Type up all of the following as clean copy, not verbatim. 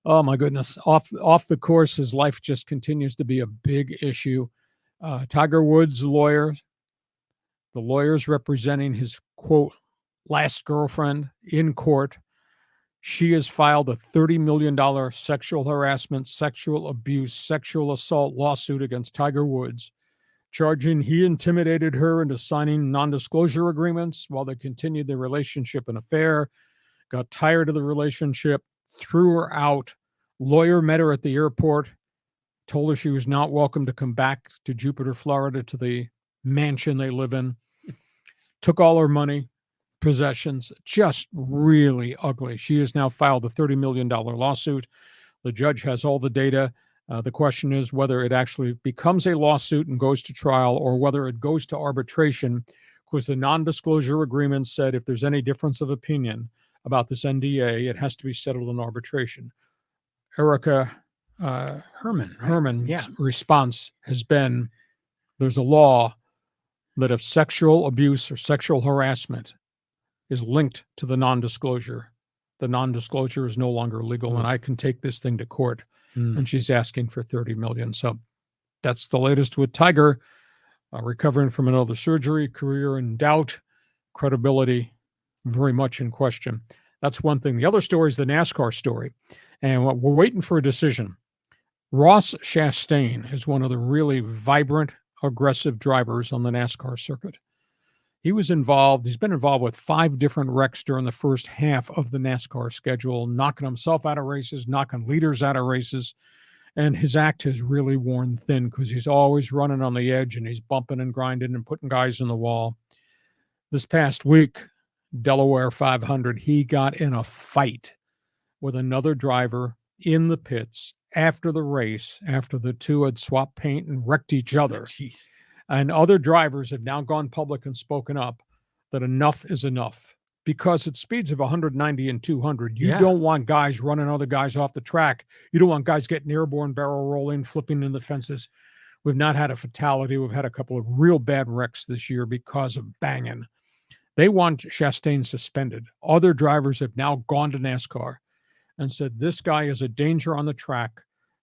Oh my goodness. Off the course, his life just continues to be a big issue. Tiger Woods' lawyer, the lawyers representing his quote last girlfriend in court. She has filed a $30 million sexual harassment, sexual abuse, sexual assault lawsuit against Tiger Woods, charging he intimidated her into signing non-disclosure agreements while they continued their relationship and affair, got tired of the relationship, threw her out. Lawyer met her at the airport, told her she was not welcome to come back to Jupiter, Florida, to the mansion they live in, took all her money, possessions, just really ugly. She has now filed a $30 million lawsuit. The judge has all the data. The question is whether it actually becomes a lawsuit and goes to trial or whether it goes to arbitration, because the non-disclosure agreement said if there's any difference of opinion about this NDA, it has to be settled in arbitration. Erica Herrmann, right? Herrmann's response has been, there's a law that if sexual abuse or sexual harassment is linked to the non-disclosure is no longer legal, and I can take this thing to court. And she's asking for $30 million. So that's the latest with Tiger, recovering from another surgery, career in doubt, credibility very much in question. That's one thing. The other story is the NASCAR story, and we're waiting for a decision. Ross Chastain is one of the really vibrant, aggressive drivers on the NASCAR circuit. He's been involved with 5 different wrecks during the first half of the NASCAR schedule, knocking himself out of races, knocking leaders out of races. And his act has really worn thin because he's always running on the edge and he's bumping and grinding and putting guys in the wall. This past week, Delaware 500, he got in a fight with another driver in the pits after the race, after the two had swapped paint and wrecked each other. Jeez. And other drivers have now gone public and spoken up that enough is enough, because at speeds of 190 and 200, you don't want guys running other guys off the track. You don't want guys getting airborne, barrel rolling, flipping in the fences. We've not had a fatality. We've had a couple of real bad wrecks this year because of banging. They want Chastain suspended. Other drivers have now gone to NASCAR and said this guy is a danger on the track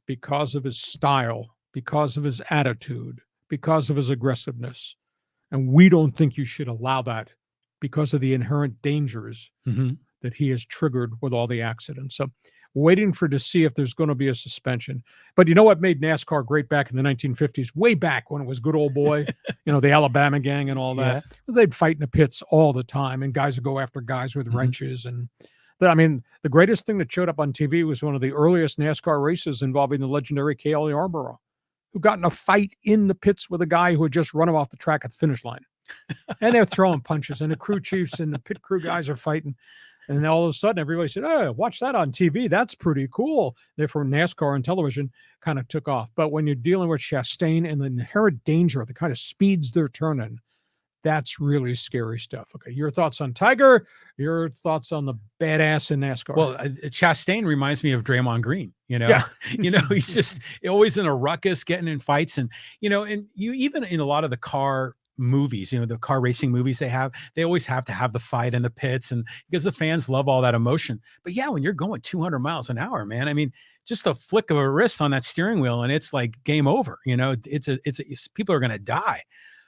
because of his style, because of his attitude, because of his aggressiveness. And we don't think you should allow that because of the inherent dangers that he has triggered with all the accidents. So waiting to see if there's going to be a suspension. But you know what made NASCAR great back in the 1950s, way back when it was good old boy, the Alabama gang and all that. Yeah. They'd fight in the pits all the time, and guys would go after guys with wrenches. And the greatest thing that showed up on TV was one of the earliest NASCAR races involving the legendary Cale Yarborough, who got in a fight in the pits with a guy who had just run him off the track at the finish line. And they're throwing punches, and the crew chiefs and the pit crew guys are fighting. And then all of a sudden, everybody said, oh, watch that on TV. That's pretty cool. Therefore, NASCAR on television kind of took off. But when you're dealing with Chastain and the inherent danger, the kind of speeds they're turning, that's really scary stuff. Okay, your thoughts on Tiger, your thoughts on the badass in NASCAR. Well, Chastain reminds me of Draymond Green, he's just always in a ruckus, getting in fights. And, and you even in a lot of the car movies, the car racing movies they always have to have the fight in the pits, and because the fans love all that emotion. But yeah, when you're going 200 miles an hour, man, I mean, just a flick of a wrist on that steering wheel and it's like game over, it's people are going to die.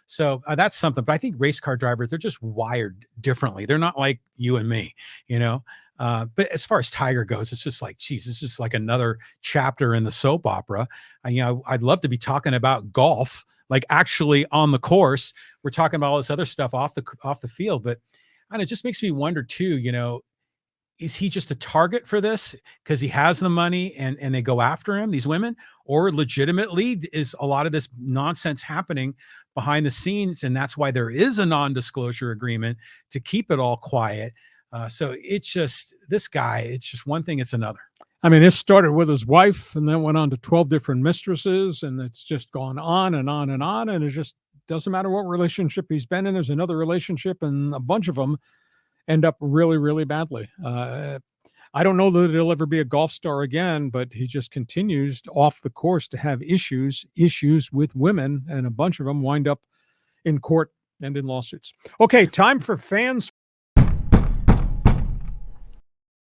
So that's something. But I think race car drivers, they're just wired differently. They're not like you and me, But as far as Tiger goes, it's just like, geez, it's just like another chapter in the soap opera. I'd love to be talking about golf, like actually on the course. We're talking about all this other stuff off the field. But it just makes me wonder too, is he just a target for this because he has the money and they go after him, these women, or legitimately is a lot of this nonsense happening behind the scenes, and that's why there is a non-disclosure agreement to keep it all quiet. So it's just this guy, it's just one thing, it's another. I mean, it started with his wife and then went on to 12 different mistresses, and it's just gone on and on and on. And it just doesn't matter what relationship he's been in. There's another relationship, and a bunch of them end up really, really badly. I don't know that he'll ever be a golf star again, but he just continues off the course to have issues with women, and a bunch of them wind up in court and in lawsuits. Okay, time for fans